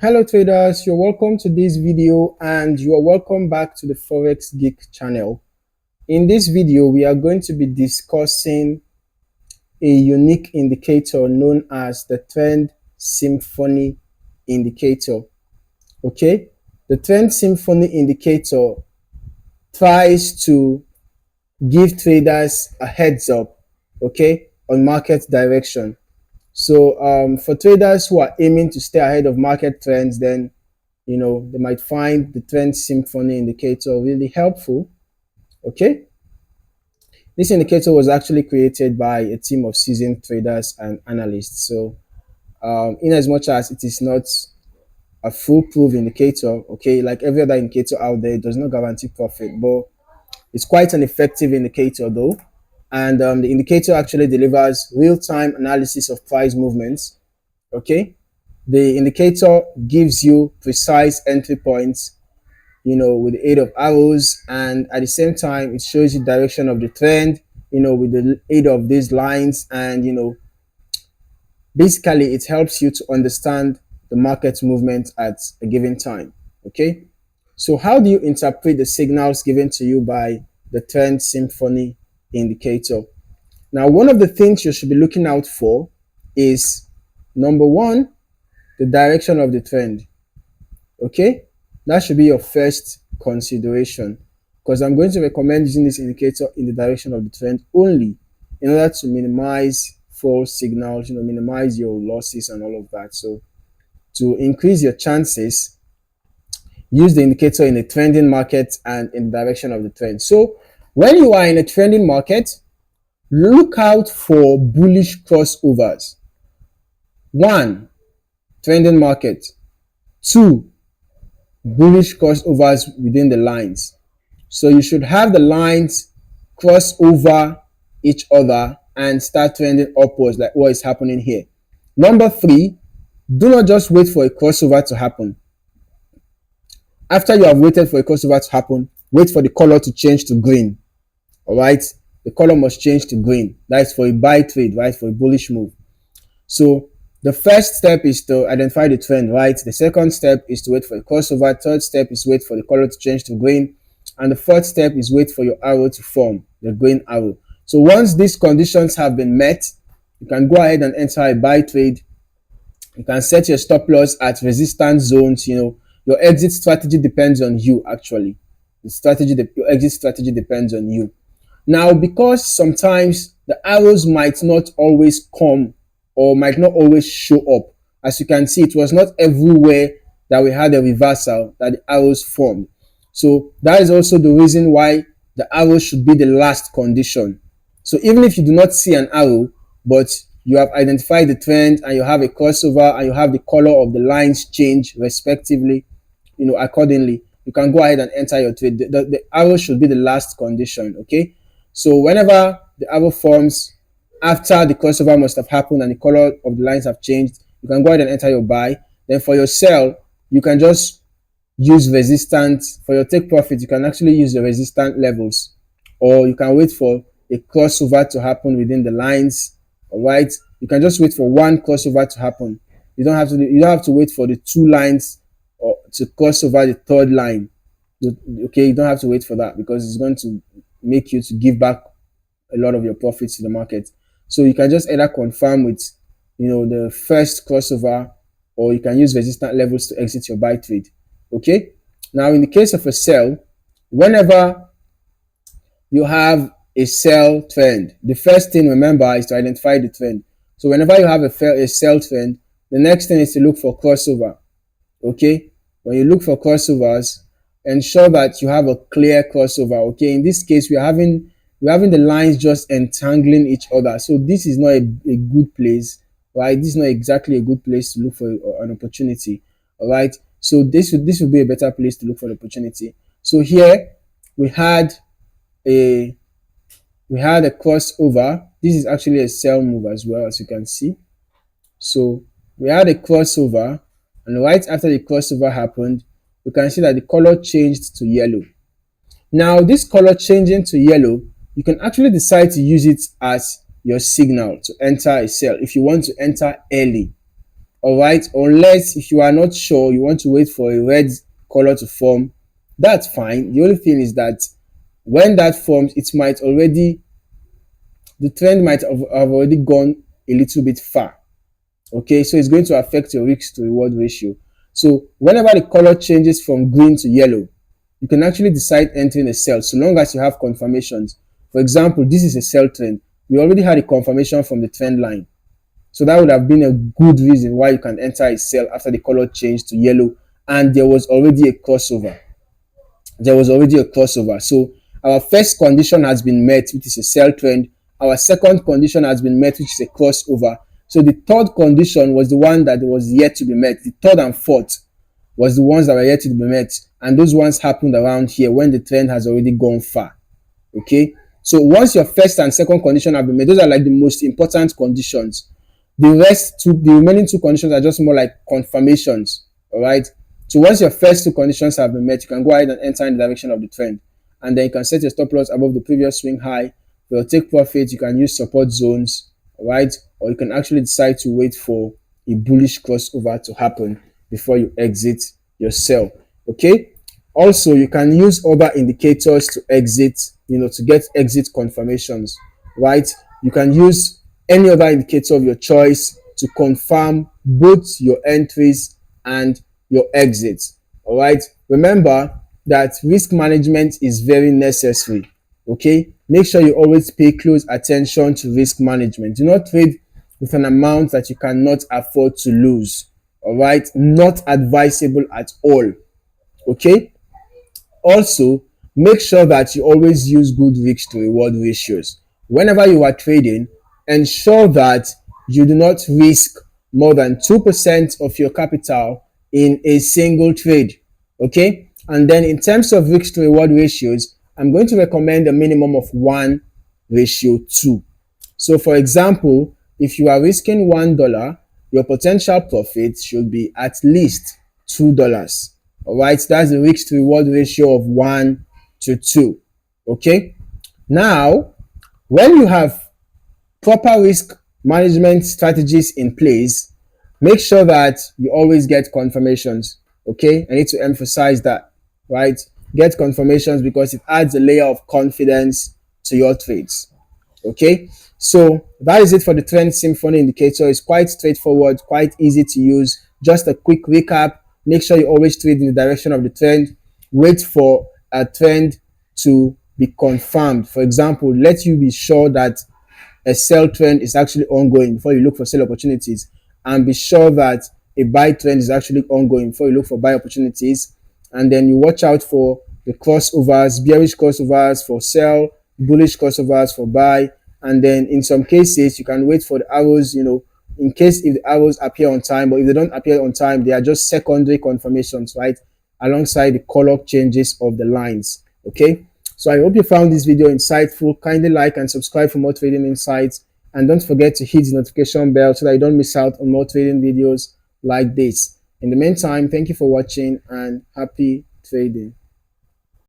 Hello traders, you're welcome to this video and you are welcome back to the Forex Geek channel. In this video, we are going to be discussing a unique indicator known as the Trend Symphony Indicator. Okay, the Trend Symphony Indicator tries to give traders a heads up, okay, on market direction. So for traders who are aiming to stay ahead of market trends, then they might find the Trend Symphony indicator really helpful. Okay, this indicator was actually created by a team of seasoned traders and analysts. So in as much as it is not a foolproof indicator, okay, like every other indicator out there, it does not guarantee profit, but it's quite an effective indicator though. And the indicator actually delivers real-time analysis of price movements. Okay, the indicator gives you precise entry points, with the aid of arrows, and at the same time, it shows you direction of the trend, with the aid of these lines, and basically it helps you to understand the market movement at a given time. Okay, so how do you interpret the signals given to you by the Trend Symphony indicator? Now, one of the things you should be looking out for is, number one, the direction of the trend. Okay, that should be your first consideration, because I'm going to recommend using this indicator in the direction of the trend only in order to minimize false signals, minimize your losses and all of that. So to increase your chances, use the indicator in a trending market and in the direction of the trend. So when you are in a trending market, look out for bullish crossovers. 1, trending market. 2, bullish crossovers within the lines. So you should have the lines cross over each other and start trending upwards like what is happening here. Number 3, do not just wait for a crossover to happen. After you have waited for a crossover to happen, wait for the color to change to green. All right, the color must change to green. That is for a buy trade, right? For a bullish move. So the first step is to identify the trend, right? The second step is to wait for a crossover. Third step is wait for the color to change to green. And the fourth step is wait for your arrow to form, the green arrow. So once these conditions have been met, you can go ahead and enter a buy trade. You can set your stop loss at resistance zones. Your exit strategy depends on you, actually. Your exit strategy depends on you. Now, because sometimes the arrows might not always come or might not always show up. As you can see, it was not everywhere that we had a reversal that the arrows formed. So that is also the reason why the arrow should be the last condition. So even if you do not see an arrow, but you have identified the trend and you have a crossover and you have the color of the lines change respectively, accordingly, you can go ahead and enter your trade. The arrow should be the last condition, okay? So whenever the arrow forms after the crossover must have happened and the color of the lines have changed, you can go ahead and enter your buy. Then for your sell, you can just use resistance. For your take profit, you can actually use the resistant levels, or you can wait for a crossover to happen within the lines. All right, you can just wait for one crossover to happen. You don't have to wait for the 2 lines or to cross over the 3rd line. Okay, you don't have to wait for that, because it's going to make you to give back a lot of your profits to the market. So you can just either confirm with the first crossover, or you can use resistant levels to exit your buy trade. Okay, now in the case of a sell, whenever you have a sell trend, the first thing, remember, is to identify the trend. So whenever you have a sell trend, the next thing is to look for crossover. Okay, when you look for crossovers, ensure that you have a clear crossover. Okay, in this case, we're having the lines just entangling each other. So this is not a good place, right? This is not exactly a good place to look for an opportunity. All right, so this would be a better place to look for the opportunity. So here we had a crossover. This is actually a sell move as well, as you can see. So we had a crossover, and right after the crossover happened, you can see that the color changed to yellow. Now, this color changing to yellow, you can actually decide to use it as your signal to enter a sell if you want to enter early. All right, unless if you are not sure, you want to wait for a red color to form, that's fine. The only thing is that when that forms, it might already, the trend might have already gone a little bit far. Okay, so it's going to affect your risk to reward ratio. So whenever the color changes from green to yellow, you can actually decide entering a sell so long as you have confirmations. For example, this is a sell trend. We already had a confirmation from the trend line. So that would have been a good reason why you can enter a sell after the color changed to yellow and there was already a crossover. So our first condition has been met, which is a sell trend. Our second condition has been met, which is a crossover. So the third condition was the one that was yet to be met. The third and fourth was the ones that were yet to be met. And those ones happened around here when the trend has already gone far. Okay. So once your first and second condition have been met, those are like the most important conditions. The remaining two conditions are just more like confirmations. All right. So once your first two conditions have been met, you can go ahead and enter in the direction of the trend. And then you can set your stop loss above the previous swing high. For your take profit, you can use support zones, all right? Or you can actually decide to wait for a bullish crossover to happen before you exit your sell, okay? Also, you can use other indicators to exit, to get exit confirmations, right? You can use any other indicator of your choice to confirm both your entries and your exits. All right, remember that risk management is very necessary. Okay, make sure you always pay close attention to risk management. Do not trade with an amount that you cannot afford to lose. All right, not advisable at all. Okay, also make sure that you always use good risk to reward ratios. Whenever you are trading, ensure that you do not risk more than 2% of your capital in a single trade. Okay, and then in terms of risk to reward ratios, I'm going to recommend a minimum of 1:2. So for example, if you are risking $1, your potential profit should be at least $2. All right, that's the risk to reward ratio of 1:2. Okay, now when you have proper risk management strategies in place, make sure that you always get confirmations. Okay, I need to emphasize that, right? Get confirmations because it adds a layer of confidence to your trades. Okay, so that is it for the Trend Symphony Indicator. It's quite straightforward, quite easy to use. Just a quick recap. Make sure you always trade in the direction of the trend. Wait for a trend to be confirmed. For example, let you be sure that a sell trend is actually ongoing before you look for sell opportunities, and be sure that a buy trend is actually ongoing before you look for buy opportunities. And then you watch out for the crossovers, bearish crossovers for sell, bullish crossovers for buy. And then in some cases you can wait for the arrows, in case if the arrows appear on time, but if they don't appear on time, they are just secondary confirmations, right, alongside the color changes of the lines. Okay, so I hope you found this video insightful. Kindly like and subscribe for more trading insights, and don't forget to hit the notification bell so that you don't miss out on more trading videos like this. In the meantime, thank you for watching and happy trading.